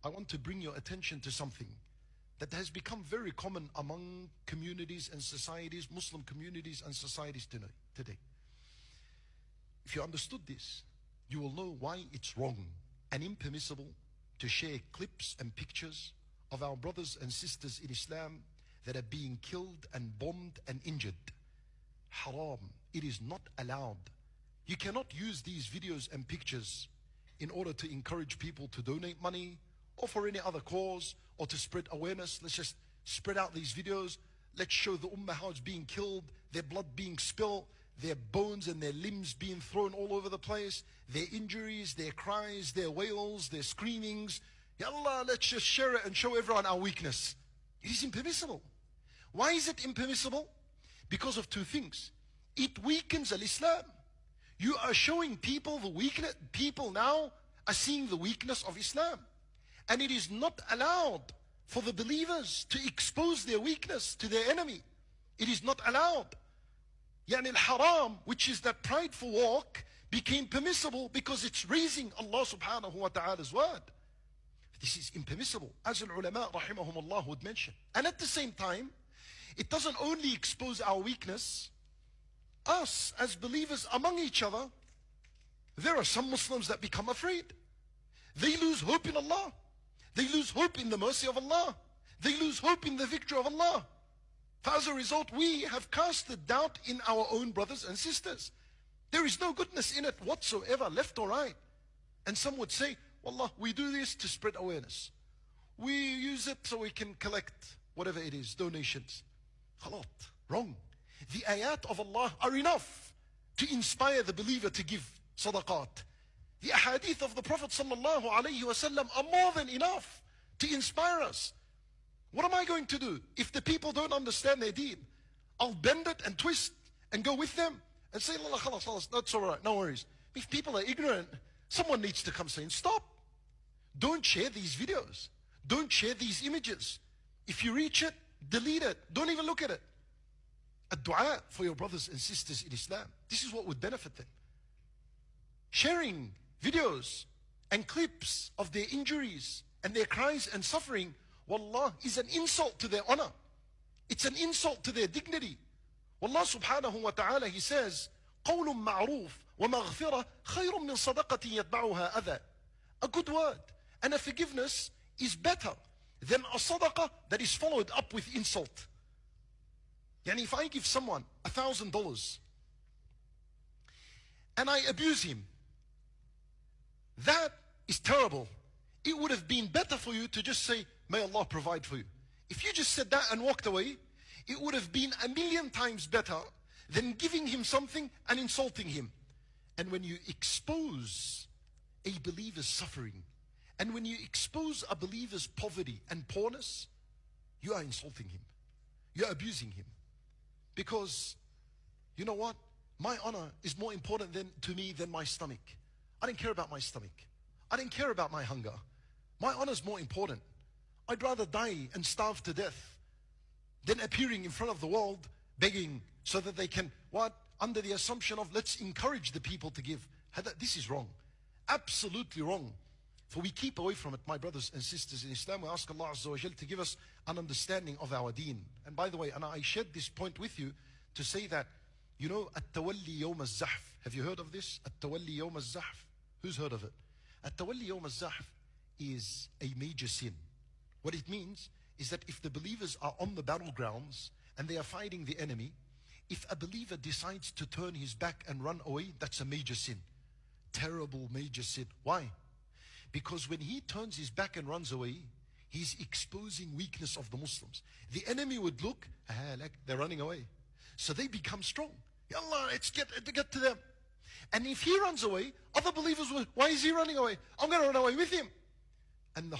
I want to bring your attention to something that has become very common among communities and societies, Muslim communities and societies today. If you understood this, you will know why it's wrong and impermissible to share clips and pictures of our brothers and sisters in Islam that are being killed and bombed and injured. Haram. It is not allowed. You cannot use these videos and pictures in order to encourage people to donate money or for any other cause or to spread awareness. Let's just spread out these videos. Let's show the ummah how it's being killed, their blood being spilled, their bones and their limbs being thrown all over the place, their injuries, their cries, their wails, their screamings. Ya Allah, let's just share it and show everyone our weakness. It is impermissible. Why is it impermissible? Because of two things. It weakens al-Islam. You are showing people the weakness. People now are seeing the weakness of Islam. And it is not allowed for the believers to expose their weakness to their enemy. It is not allowed. Yani al-haram, which is that prideful walk, became permissible because it's raising Allah subhanahu wa ta'ala's word. This is impermissible, as al-ulama rahimahumullah would mention. And at the same time, it doesn't only expose our weakness. Us as believers among each other, there are some Muslims that become afraid. They lose hope in Allah. They lose hope in the mercy of Allah. They lose hope in the victory of Allah. As a result, we have cast the doubt in our own brothers and sisters. There is no goodness in it whatsoever, left or right. And some would say, Wallah, we do this to spread awareness. We use it so we can collect whatever it is, donations. Khalat, wrong. The ayat of Allah are enough to inspire the believer to give sadaqat. The ahadith of the Prophet sallallahu alaihi wasallam are more than enough to inspire us. What am I going to do if the people don't understand their deen? I'll bend it and twist and go with them and say, Allah, khalas, that's all right, no worries. If people are ignorant, someone needs to come saying, stop. Don't share these videos. Don't share these images. If you reach it, delete it. Don't even look at it. A dua for your brothers and sisters in Islam. This is what would benefit them. Sharing videos and clips of their injuries and their cries and suffering, wallah, is an insult to their honor. It's an insult to their dignity. Wallah subhanahu wa ta'ala, He says, قَوْلٌ مَعْرُوفٌ وَمَغْفِرَةٌ خَيْرٌ مِّن صَدَقَةٍ يَتْبَعُهَا أَذًى. A good word and a forgiveness is better than a sadaqah that is followed up with insult. Yani if I give someone $1,000 and I abuse him, that is terrible. It would have been better for you to just say, may Allah provide for you. If you just said that and walked away, it would have been 1,000,000 times better than giving him something and insulting him. And when you expose a believer's suffering, and when you expose a believer's poverty and poorness, you are insulting him. You are abusing him. Because, you know what? My honor is more important to me than my stomach. I don't care about my stomach. I don't care about my hunger. My honor is more important. I'd rather die and starve to death than appearing in front of the world begging so that they can, what? Under the assumption of let's encourage the people to give. This is wrong. Absolutely wrong. For we keep away from it, my brothers and sisters in Islam. We ask Allah Azza wa Jal to give us an understanding of our deen. And by the way, and I shared this point with you to say that, you know, At-Tawalli Yawm al-Zahf. Have you heard of this? At-Tawalli Yawm al-Zahf. Who's heard of it? At-Tawalli Yawm al-Zahf is a major sin. What it means is that if the believers are on the battlegrounds and they are fighting the enemy, if a believer decides to turn his back and run away, that's a major sin. Terrible major sin. Why? Because when he turns his back and runs away, he's exposing weakness of the Muslims. The enemy would look, like they're running away. So they become strong. Yallah, let's get to them. And if he runs away, other believers will, why is he running away? I'm going to run away with him. And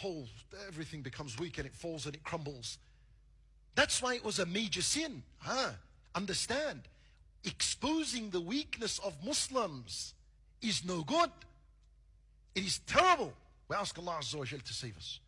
everything becomes weak and it falls and it crumbles. That's why it was a major sin. Understand, exposing the weakness of Muslims is no good. It is terrible. We ask Allah Azza wa Jal to save us.